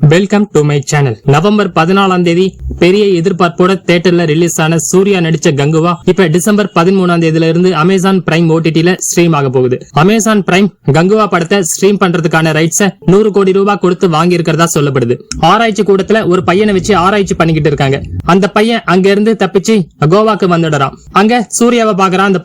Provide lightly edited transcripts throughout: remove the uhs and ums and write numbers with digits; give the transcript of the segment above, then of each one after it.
Welcome to my channel. November 14 பெரிய எதிர்பார்ப்போட தியேட்டர்ல ரிலீஸ் ஆன சூர்யா நடிச்ச கங்குவா இப்ப டிசம்பர் 13 இருந்து அமேசான் பிரைம் ஓடிடில ஸ்ட்ரீம் ஆக போகுது. அமேசான் பிரைம் கங்குவா படத்தை ஸ்ட்ரீம் பண்றதுக்கான ரைட்ஸ 100 கோடி ரூபாய் கொடுத்து வாங்கி இருக்கிறதா சொல்லப்படுது. ஆராய்ச்சி கூடத்துல ஒரு பையனை வச்சு ஆராய்ச்சி பண்ணிக்கிட்டு இருக்காங்க. அந்த பையன் அங்க இருந்து தப்பிச்சு கோவாக்கு வந்துடுறான். அங்க சூர்யாவை பாக்குறான்.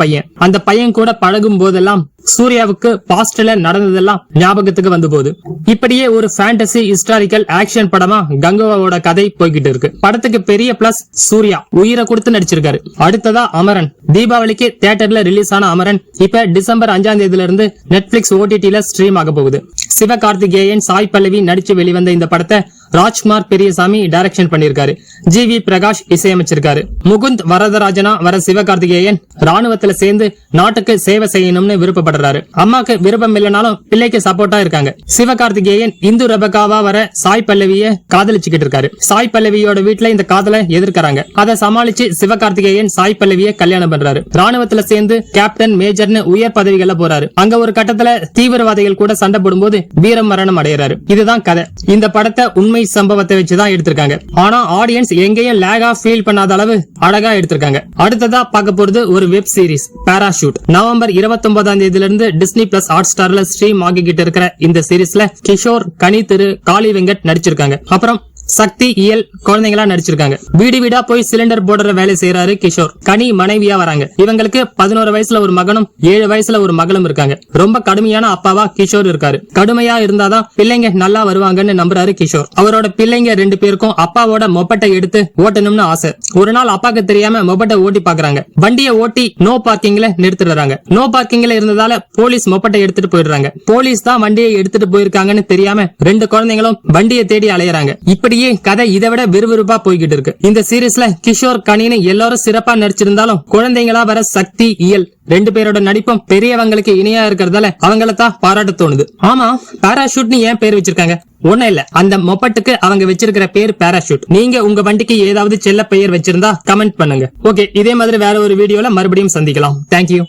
அந்த பையன் கூட பழகும் போதெல்லாம் சூர்யாவுக்கு பாஸ்ட்ல நடந்ததெல்லாம் ஞாபகத்துக்கு வந்து போகுது. இப்படியே ஒரு ஃபேண்டசி ஹிஸ்டாரிக்கல் ஆக்ஷன் படமா கங்குவாவோட கதை போய்கிட்டு இருக்கு. படத்துக்கு பெரிய பிளஸ் சூர்யா உயிரை கொடுத்து நடிச்சிருக்காரு. அடுத்ததா அமரன். தீபாவளிக்கு தியேட்டர்ல ரிலீஸ் ஆன அமரன் இப்ப டிசம்பர் 5 இருந்து நெட்ஃபிளிக்ஸ் ஓடிடில ஸ்ட்ரீம் ஆக போகுது. சிவகார்த்திகேயன், சாய் பல்லவி நடிச்சு வெளிவந்த இந்த படத்தை ராஜ்குமார் பெரியசாமி டைரக்ஷன் பண்ணிருக்காரு. ஜி.வி. பிரகாஷ் இசையமைச்சிருக்காரு. முகுந்த் வரதராஜனா வர சிவகார்த்திகேயன் ராணுவத்துல சேர்ந்து நாட்டுக்கு சேவை செய்யணும்னு விருப்பப்படுறாரு. அம்மாக்கு விருப்பம் இல்லைனாலும் பிள்ளைக்கு சப்போர்ட்டா இருக்காங்க. சிவகார்த்திகேயன் இந்து ரெபகாவா வர சாய் பல்லவிய காதலிச்சுக்கிட்டு இருக்காரு. சாய் பல்லவியோட வீட்டுல இந்த காதலை எதிர்க்கிறாங்க. அதை சமாளிச்சு சிவகார்த்திகேயன் சாய் பல்லவிய கல்யாணம் பண்றாரு. ராணுவத்துல சேர்ந்து கேப்டன், மேஜர்னு உயர் பதவிகள்ல போறாரு. அங்க ஒரு கட்டத்துல தீவிரவாதிகள் கூட சண்டை போடும்போது வீரம் மரணம் அடைகிறாரு. இதுதான் கதை. இந்த படத்தை உண்மை சம்பவத்தை வச்சுதான் எடுத்திருக்காங்க. ஆனா ஆடியன்ஸ் எங்கேயும் லேகா ஃபீல் பண்ணாத அளவு அழகா எடுத்திருக்காங்க. அடுத்ததா பார்க்க போறது ஒரு வெப் சீரிஸ் பாராசூட். நவம்பர் 29 இருந்து டிஸ்னி பிளஸ் ஹாட் ஸ்டார்ல ஸ்ட்ரீம் ஆகிக்கிட்டு இருக்கிற இந்த சீரிஸ்ல கிஷோர், கனி திரு, காளி வெங்கட் நடிச்சிருக்காங்க. அப்புறம் சக்தி, இயல் குழந்தைங்களா நடிச்சிருக்காங்க. வீடு வீடா போய் சிலிண்டர் போடுற வேலை செய்யறாரு கிஷோர். கனி மனைவியா வராங்க. இவங்களுக்கு 11 வயசுல ஒரு மகனும் 7 வயசுல ஒரு மகளும் இருக்காங்க. ரொம்ப கடுமையான அப்பாவா கிஷோர் இருக்காரு. கடுமையா இருந்தாதான் பிள்ளைங்க நல்லா வருவாங்கன்னு நம்புறாரு கிஷோர். அவரோட பிள்ளைங்க 2 பேருக்கும் அப்பாவோட மொபட்டை எடுத்து ஓட்டணும்னு ஆசை. ஒரு நாள் அப்பாக்கு தெரியாம மொபட்டை ஓட்டி பாக்குறாங்க. வண்டியை ஓட்டி நோ பார்க்கிங்ல நிறுத்திடுறாங்க. நோ பார்க்கிங்ல இருந்ததால போலீஸ் மொபட்டை எடுத்துட்டு போயிடுறாங்க. போலீஸ் தான் வண்டியை எடுத்துட்டு போயிருக்காங்கன்னு தெரியாம 2 குழந்தைங்களும் வண்டியை தேடி அலையறாங்க. இப்படியே கதை இதை விட விறுவிறுப்பா போய்கிட்டு இருக்கு. இந்த சீரிஸ்ல கிஷோர், கனின்னு எல்லாரும் சிறப்பா நடிச்சிருந்தாலும் குழந்தைங்களா வர சக்தி, இயல் 2 பேரோட நடிப்பும் பெரியவங்களுக்கு இணையா இருக்கிறதால அவங்கள தான் பாராட்ட தோணுது. ஆமா, பாராஷூட்னு ஏன் பேர் வச்சிருக்காங்க? ஒண்ணும் இல்ல, அந்த மொபட்டுக்கு அவங்க வச்சிருக்கிற பேர் பாராஷூட். நீங்க உங்க வண்டிக்கு ஏதாவது செல்ல பெயர் வச்சிருந்தா கமெண்ட் பண்ணுங்க. ஓகே, இதே மாதிரி வேற ஒரு வீடியோல மறுபடியும் சந்திக்கலாம். தேங்க்யூ.